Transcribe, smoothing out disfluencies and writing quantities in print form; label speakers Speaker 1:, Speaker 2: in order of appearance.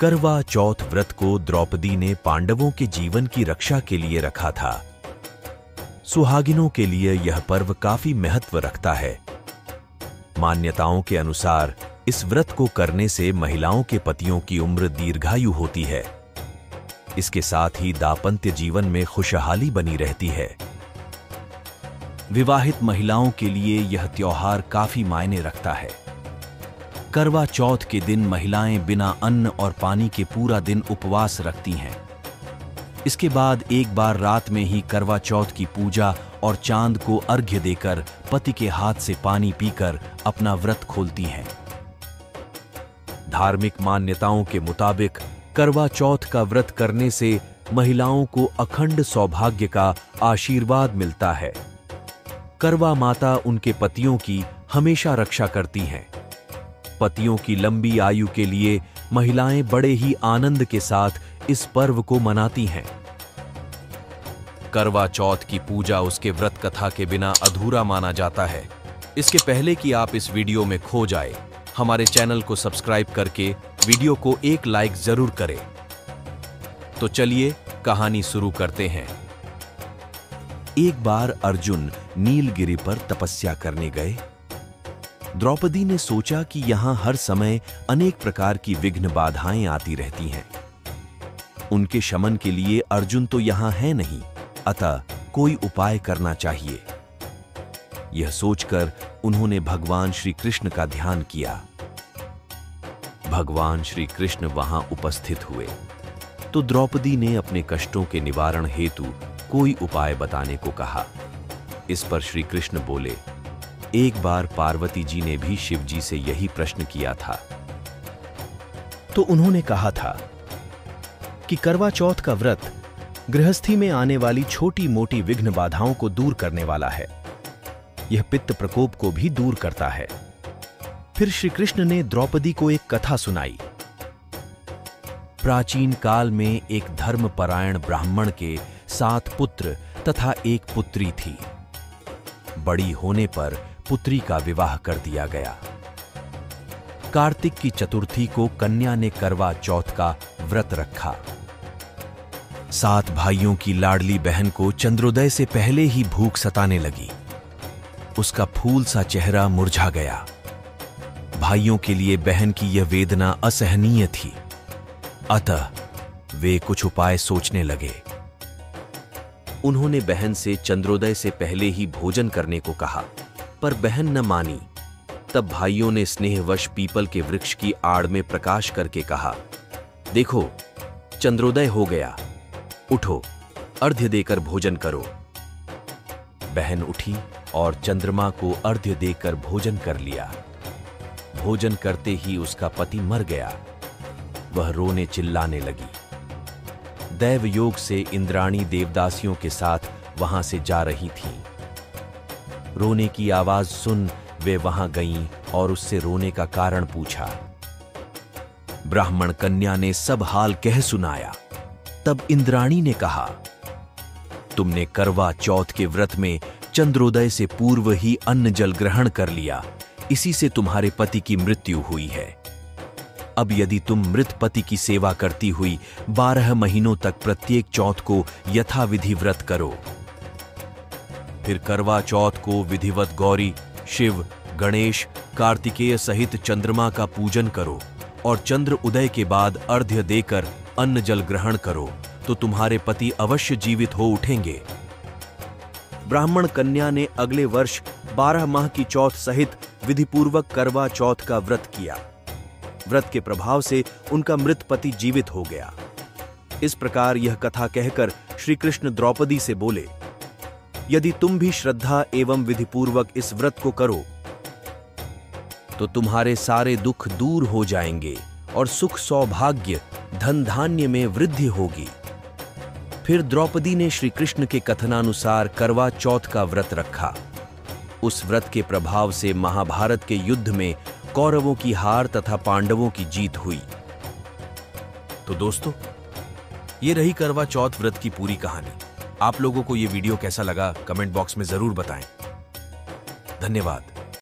Speaker 1: करवा चौथ व्रत को द्रौपदी ने पांडवों के जीवन की रक्षा के लिए रखा था। सुहागिनों के लिए यह पर्व काफी महत्व रखता है। मान्यताओं के अनुसार इस व्रत को करने से महिलाओं के पतियों की उम्र दीर्घायु होती है। इसके साथ ही दांपत्य जीवन में खुशहाली बनी रहती है। विवाहित महिलाओं के लिए यह त्योहार काफी मायने रखता है। करवा चौथ के दिन महिलाएं बिना अन्न और पानी के पूरा दिन उपवास रखती हैं। इसके बाद एक बार रात में ही करवा चौथ की पूजा और चांद को अर्घ्य देकर पति के हाथ से पानी पीकर अपना व्रत खोलती हैं। धार्मिक मान्यताओं के मुताबिक करवा चौथ का व्रत करने से महिलाओं को अखंड सौभाग्य का आशीर्वाद मिलता है। करवा माता उनके पतियों की हमेशा रक्षा करती हैं। पतियों की लंबी आयु के लिए महिलाएं बड़े ही आनंद के साथ इस पर्व को मनाती हैं। करवा चौथ की पूजा उसके व्रत कथा के बिना अधूरा माना जाता है। इसके पहले कि आप इस वीडियो में खो जाए, हमारे चैनल को सब्सक्राइब करके वीडियो को एक लाइक जरूर करें। तो चलिए कहानी शुरू करते हैं। एक बार अर्जुन नीलगिरी पर तपस्या करने गए। द्रौपदी ने सोचा कि यहां हर समय अनेक प्रकार की विघ्न बाधाएं आती रहती हैं। उनके शमन के लिए अर्जुन तो यहां है नहीं, अतः कोई उपाय करना चाहिए। यह सोचकर उन्होंने भगवान श्री कृष्ण का ध्यान किया। भगवान श्री कृष्ण वहां उपस्थित हुए तो द्रौपदी ने अपने कष्टों के निवारण हेतु कोई उपाय बताने को कहा। इस पर श्री कृष्ण बोले, एक बार पार्वती जी ने भी शिव जी से यही प्रश्न किया था।
Speaker 2: तो उन्होंने कहा था कि करवा चौथ का व्रत गृहस्थी में आने वाली छोटी मोटी विघ्न बाधाओं को दूर करने वाला है। यह पित्त प्रकोप को भी दूर करता है। फिर श्री कृष्ण ने द्रौपदी को एक कथा सुनाई।
Speaker 1: प्राचीन काल में एक धर्मपरायण ब्राह्मण के 7 पुत्र तथा एक पुत्री थी। बड़ी होने पर पुत्री का विवाह कर दिया गया। कार्तिक की चतुर्थी को कन्या ने करवा चौथ का व्रत रखा। 7 भाइयों की लाडली बहन को चंद्रोदय से पहले ही भूख सताने लगी। उसका फूल सा चेहरा मुरझा गया। भाइयों के लिए बहन की यह वेदना असहनीय थी, अतः वे कुछ उपाय सोचने लगे। उन्होंने बहन से चंद्रोदय से पहले ही भोजन करने को कहा, पर बहन न मानी। तब भाइयों ने स्नेहवश पीपल के वृक्ष की आड़ में प्रकाश करके कहा, देखो चंद्रोदय हो गया, उठो अर्घ्य देकर भोजन करो। बहन उठी और चंद्रमा को अर्घ्य देकर भोजन कर लिया। भोजन करते ही उसका पति मर गया। वह रोने चिल्लाने लगी। दैव योग से इंद्राणी देवदासियों के साथ वहां से जा रही थीं। रोने की आवाज सुन वे वहां गईं और उससे रोने का कारण पूछा। ब्राह्मण कन्या ने सब हाल कह सुनाया। तब इंद्राणी ने कहा, तुमने करवा चौथ के व्रत में चंद्रोदय से पूर्व ही अन्न जल ग्रहण कर लिया, इसी से तुम्हारे पति की मृत्यु हुई है। अब यदि तुम मृत पति की सेवा करती हुई 12 महीनों तक प्रत्येक चौथ को यथाविधि व्रत करो। फिर करवा चौथ को विधिवत गौरी, शिव, गणेश, कार्तिकेय सहित चंद्रमा का पूजन करो और चंद्र उदय के बाद अर्घ्य देकर अन्न जल ग्रहण करो, तो तुम्हारे पति अवश्य जीवित हो उठेंगे। ब्राह्मण कन्या ने अगले वर्ष 12 माह की चौथ सहित विधिपूर्वक करवा चौथ का व्रत किया। व्रत के प्रभाव से उनका मृत पति जीवित हो गया। इस प्रकार यह कथा कहकर श्री कृष्ण द्रौपदी से बोले, यदि तुम भी श्रद्धा एवं विधिपूर्वक इस व्रत को करो तो तुम्हारे सारे दुख दूर हो जाएंगे और सुख सौभाग्य धन धान्य में वृद्धि होगी। फिर द्रौपदी ने श्री कृष्ण के कथनानुसार करवा चौथ का व्रत रखा। उस व्रत के प्रभाव से महाभारत के युद्ध में कौरवों की हार तथा पांडवों की जीत हुई। तो दोस्तों, ये रही करवा चौथ व्रत की पूरी कहानी। आप लोगों को ये वीडियो कैसा लगा कमेंट बॉक्स में जरूर बताएं। धन्यवाद।